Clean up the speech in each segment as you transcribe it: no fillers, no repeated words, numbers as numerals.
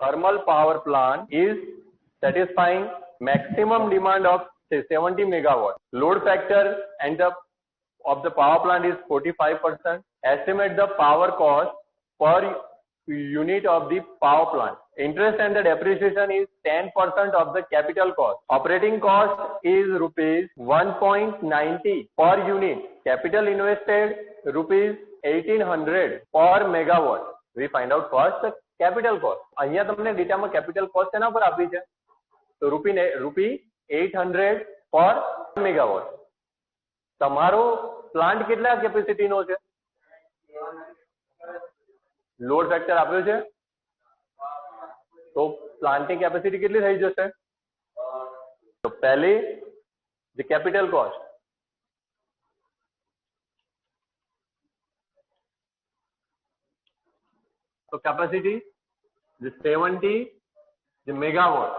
thermal power plant is satisfying maximum demand of say 70 megawatt. Load factor and of the power plant is 45%. Estimate the power cost per unit of the power plant. Interest and the depreciation is 10% of the capital cost. Operating cost is rupees 1.90 per unit. Capital invested rupees 1800 per megawatt. We find out first the capital cost. અહીંયા તમને ડેટામાં capital cost એના પર આપી છે તો રૂપી 800 પર મેગાવોટ. તમારો પ્લાન્ટ કેટલા કેપેસિટી નો છે? લોડ ફેક્ટર આપ્યો છે તો પ્લાન્ટની કેપેસિટી કેટલી થઈ જશે? તો પહેલી જે કેપિટલ કોસ્ટ, તો કેપેસિટી જે 70 જે મેગાવોટ,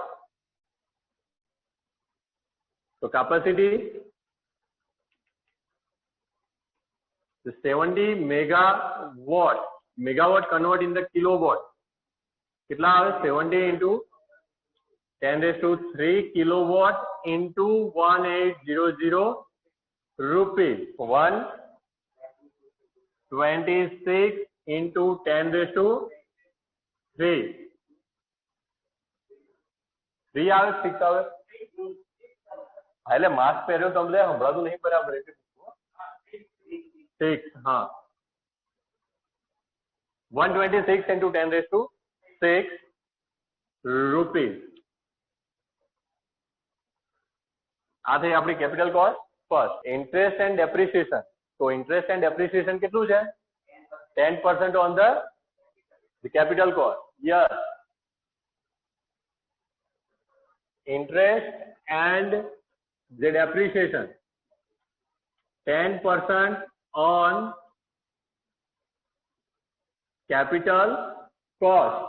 તો capacity 70 megawatt. Megawatt convert in the kilowatt કેટલા આવે? 70 into 10⁻³ kilowatt into 1800 rupees. 126 into 10⁻³ 3 આવે 6 આવે? એટલે માસ પહેર્યો તમને સંભળાતું નહીં બરાબર? 6 હા 126 into 10⁻6 rupees. આ થઈ આપણી capital cost first. Interest and depreciation, તો ઇન્ટરેસ્ટ એન્ડ ડેપ્રિસિએશન કેટલું છે? 10% on the capital cost. Yes, interest and the depreciation 10% on capital cost.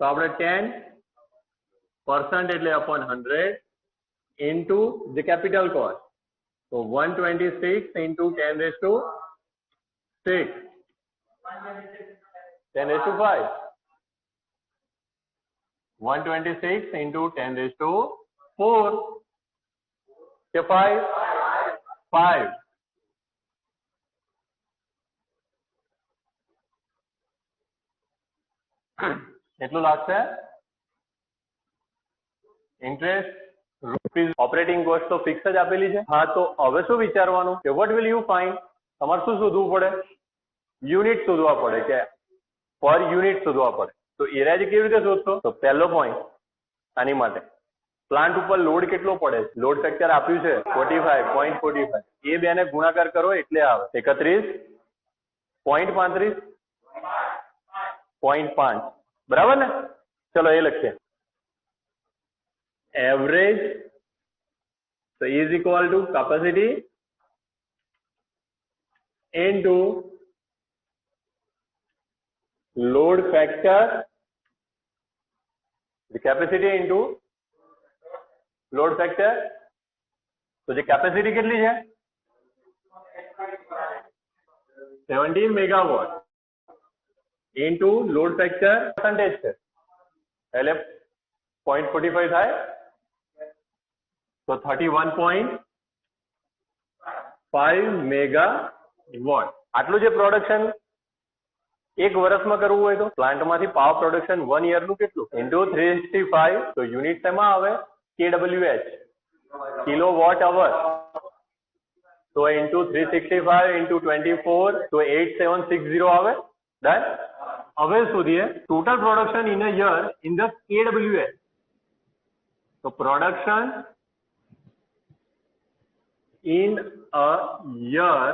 તો આપણે 10% એટલે upon 100 into the capital cost. So 126 into 10⁻6 10⁻5 126 into 10⁻4 કે 5 કેટલું લાગશે? Interest rupees. ઓપરેટિંગ કોસ્ટ તો ફિક્સ જ આપેલી છે. હા, તો હવે શું વિચારવાનું કે વોટ વિલ યુ ફાઇન્ડ? તમારે શું શોધવું પડે? યુનિટ શોધવા પડે કે પર યુનિટ શોધવા પડે. તો એરાજ કેવી રીતે શોધશો? તો પહેલો પોઈન્ટ આની માટે પ્લાન્ટ ઉપર લોડ કેટલો પડે? લોડ ફેક્ટર આપ્યું છે 45.45. એ બેને ગુણાકાર કરો એટલે આવે 31.35.5. બરાબર ને? ચલો એ લખીએ. Average so is equal to capacity into load factor, the capacity into load factor. તો જે કેપેસિટી કેટલી છે? 70 megawatt into load factor percentage છે એટલે 0.45 થાય તો 31.5 મેગાવોટ. આટલું જે પ્રોડક્શન એક વર્ષમાં કરવું હોય તો પ્લાન્ટમાંથી પાવર પ્રોડક્શન 1 યરનું કેટલું? ઇન્ટુ 365. તો યુનિટ શેમાં આવે? KWH, kilowatt hour. તો ઇન્ટુ 365 ઇન્ટુ 24 તો 8760 આવે. ડન. હવે શોધીએ total production in a year in the KWH. તો production in a year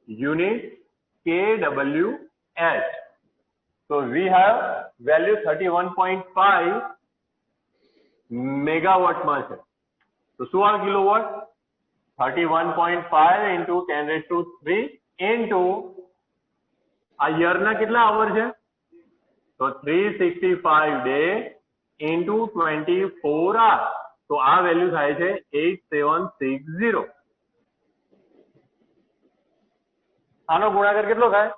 unit KWH. So we have value 31.5 megawatt માં છે. તો શું આવે કિલોવોટ? 31.5 into 10⁻³ into આ યર ના કેટલા આવર છે? તો 365 day into 24 hours. તો આ વેલ્યુ થાય છે 8760. આનો ગુણાકાર કેટલો થાય?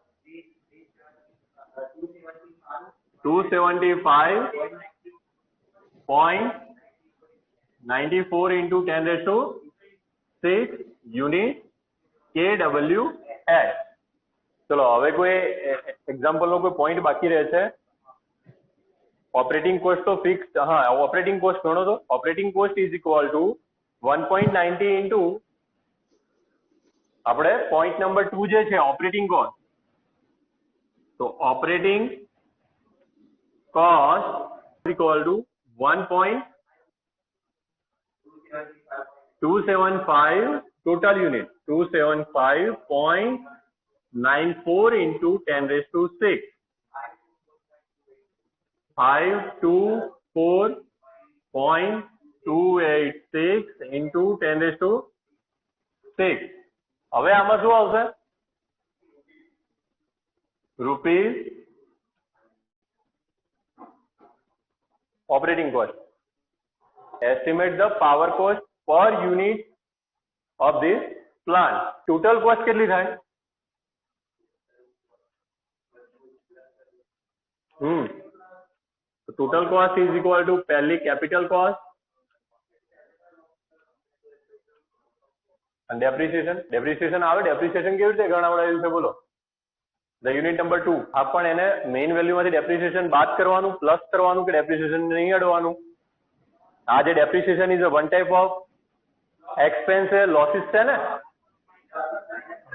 275.94 into 10 raised to 6 unit kWh. ચલો હવે કોઈ એક્ઝામ્પલ નો કોઈ પોઈન્ટ બાકી રહે છે? ઓપરેટિંગ કોસ્ટ તો ફિક્સ, હા ઓપરેટિંગ કોસ્ટ ગણો તો operating cost is equal to 1.90 into આપણે પોઈન્ટ નંબર 2 જે છે ઓપરેટિંગ કોસ્ટ, તો operating cost equal to 1.275 total unit 275.94 into 10 raised to 6 524.286 into 10 raised to 6. હવે આમાં શું આવશે? Rupees operating cost. Estimate the power cost per unit of this plant. Total cost કેટલી થાય? Total cost is equal to પહેલી capital cost and depreciation. Depreciation આવે, depreciation કેવી રીતે ગણાવડાવ્યું છે બોલો? The unit number 2. આ પણ એને મેઇન વેલ્યુ માંથી depreciation બાદ કરવાનું, પ્લસ કરવાનું કે depreciation નહીં અડવાનું? આ જે depreciation is a one type of expense है, losses છે ને?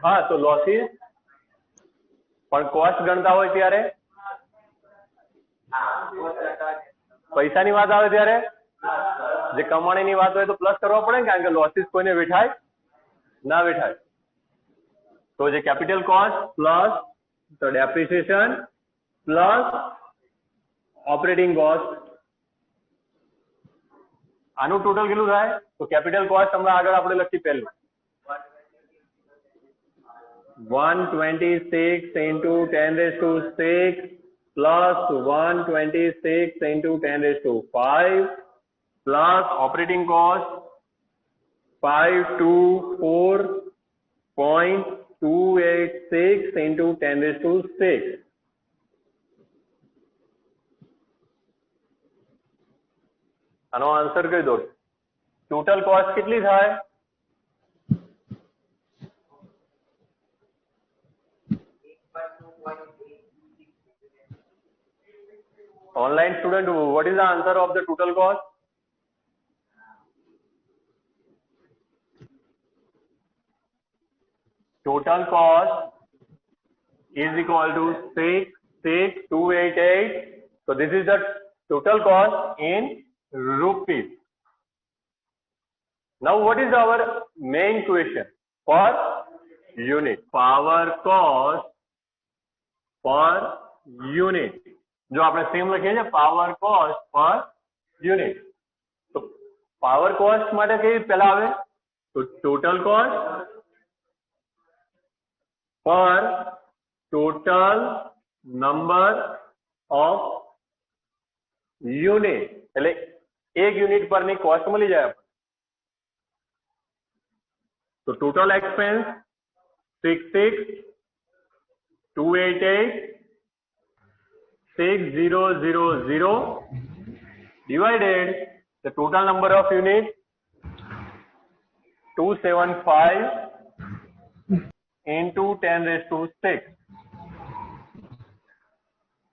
હા, તો losses પણ cost ગણતા હોય ત્યારે પૈસાની વાત આવે ત્યારે જે કમાણીની વાત હોય તો પ્લસ કરવા પડે ને, કારણ કે લોસીસ કોઈને વેઠાય ના વેઠાય. તો જે કેપિટલ કોસ્ટ પ્લસ તો ડેપ્રિસિએશન પ્લસ ઓપરેટિંગ કોસ્ટ, આનું ટોટલ કેટલું થાય? તો કેપિટલ કોસ્ટ હમણાં આગળ આપણે લખી પહેલું 126 into 10 raised to 6 plus 126 into 10 raised to 5 plus operating cost 524.286 into 10 raised to 6. આનો આન્સર કહી દો. ટોટલ કોસ્ટ કેટલી થાય? Online student, what is the answer of the total cost? Total cost is equal to 66288. So this is the total cost in rupees. Now what is our main question? Per unit. Power cost per unit. જો આપણે same લખીએ છીએ power cost પર unit, તો power cost માટે કઈ પહેલા આવે? તો ટોટલ કોસ્ટ પર ટોટલ નંબર ઓફ યુનિટ, એટલે એક યુનિટ પરની કોસ્ટ મળી જાય આપણે. તો total expense 66288 6000 divided the total number of units 275 into 10 raised to 6.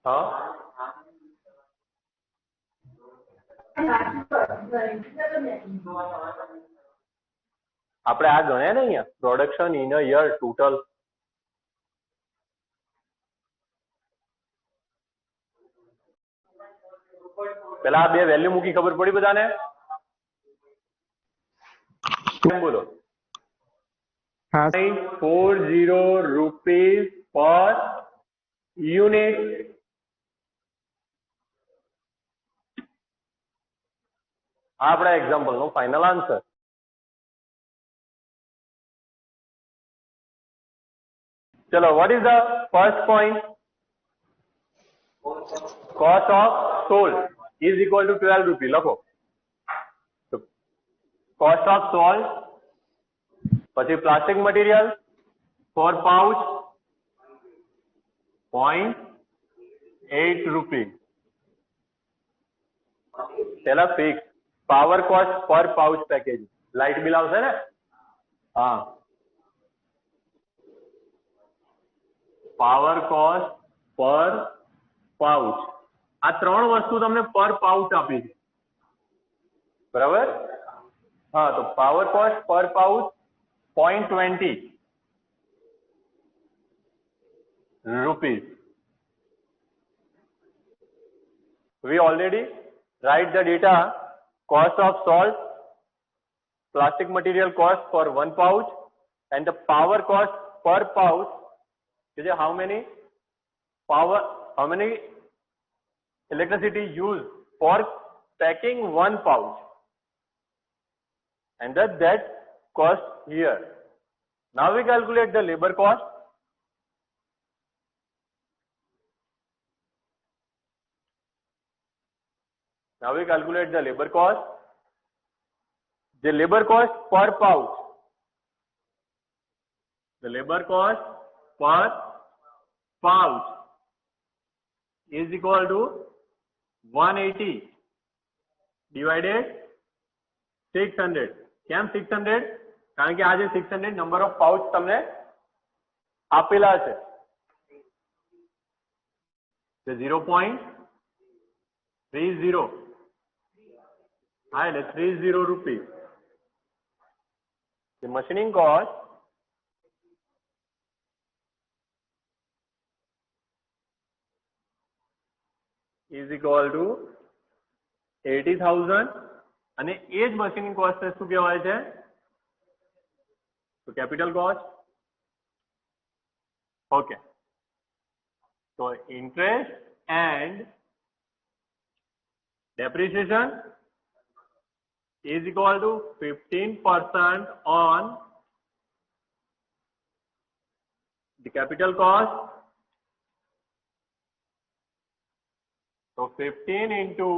हाँ આપણે આ ગણ્યા ને અહીંયા production in a year total. પેલા આ બે વેલ્યુ મૂકી ખબર પડી બધાને? બોલો. 40 rupees per unit. આ આપણા એક્ઝામ્પલ નો ફાઇનલ આન્સર. ચલો, what is the first point? Cost of sold is equal to 12 rupees. લખો. So, cost of sold, પછી plastic material for pouch 0.8 8 rupees. પેલા ફિક્સ પાવર કોસ્ટ પર પાઉચ પેકેજ લાઇટ બિલ આવશે ને. હા, power cost પર pouch આ ત્રણ વસ્તુ તમને પર પાઉચ આપી છે, બરાબર. હા, તો પાવર કોસ્ટ પર pouch 0.20 rupees. We already write the data cost of salt, plastic material cost for 1 pouch and the power cost per pouch is how many electricity used for packing 1 pouch, and that cost here. Now we calculate the labor cost. Now we calculate the labor cost. The labor cost per pouch. The labor cost per pouch is equal to 180 divided 600. કેમ 600? કારણ કે આ જે 600 number of pouch તમને આપેલા છે. 0.30. હા, એટલે 30 rupees. The machining cost is equal to 80,000 અને એ જ મશીનિંગ કોસ્ટ શું કહેવાય છે? તો કેપિટલ કોસ્ટ. ઓકે, તો interest and depreciation is equal to 15% on the capital cost. So 15 into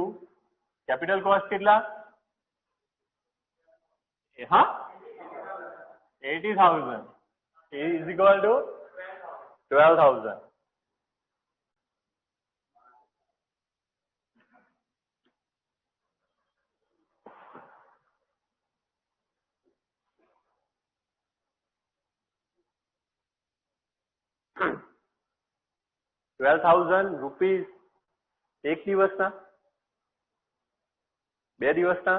capital cost કેટલા? હા, 80,000 is equal to 12,000. ₹12,000 એક દિવસના, 2 દિવસના,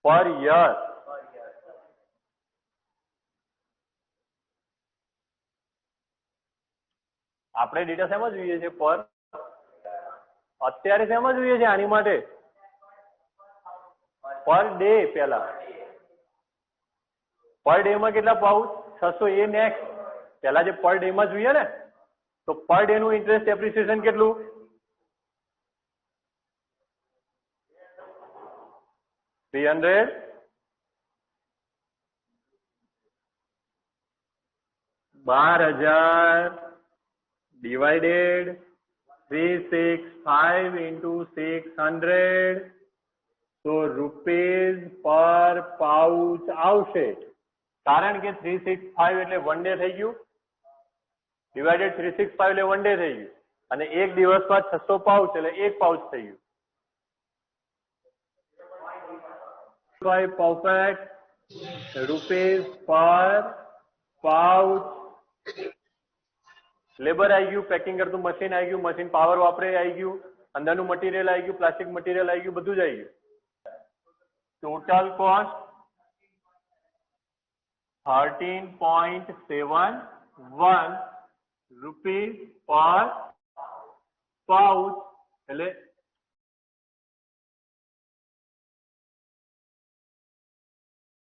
પર યર. આપણે ડેટા શેમાં જોઈએ છે? પર અત્યારે શેમાં જોઈએ છે આની માટે? Per day. પેલા પર ડે માં કેટલા પાઉચ? 600. એ નેક્સ્ટ પેલા જે પર ડે માં જોઈએ ને, તો પર ડે નું ઇન્ટરેસ્ટ ડેપ્રિસિએશન કેટલું? 300 12,000 divided 365 into 600. તો રૂપીસ પર પાઉચ આવશે, કારણ કે 365 એટલે 1 ડે થઈ ગયું, ડિવાઇડેડ 365 એટલે 1 ડે થઈ ગયું, અને એક દિવસમાં 600 પાઉચ એટલે 1 પાઉચ થઈ ગયું. પરફેક્ટ રૂપીસ પર પાઉચ. લેબર આવી ગયું, પેકિંગ કરતું મશીન આવી ગયું, મશીન પાવર વાપરે આવી ગયું, અંદરનું મટીરિયલ આવી ગયું, પ્લાસ્ટિક મટીરિયલ આવી ગયું, બધું જ આવી ગયું. ટોટલ કોસ્ટ 13.71 રૂપીસ પર પાઉચ એટલે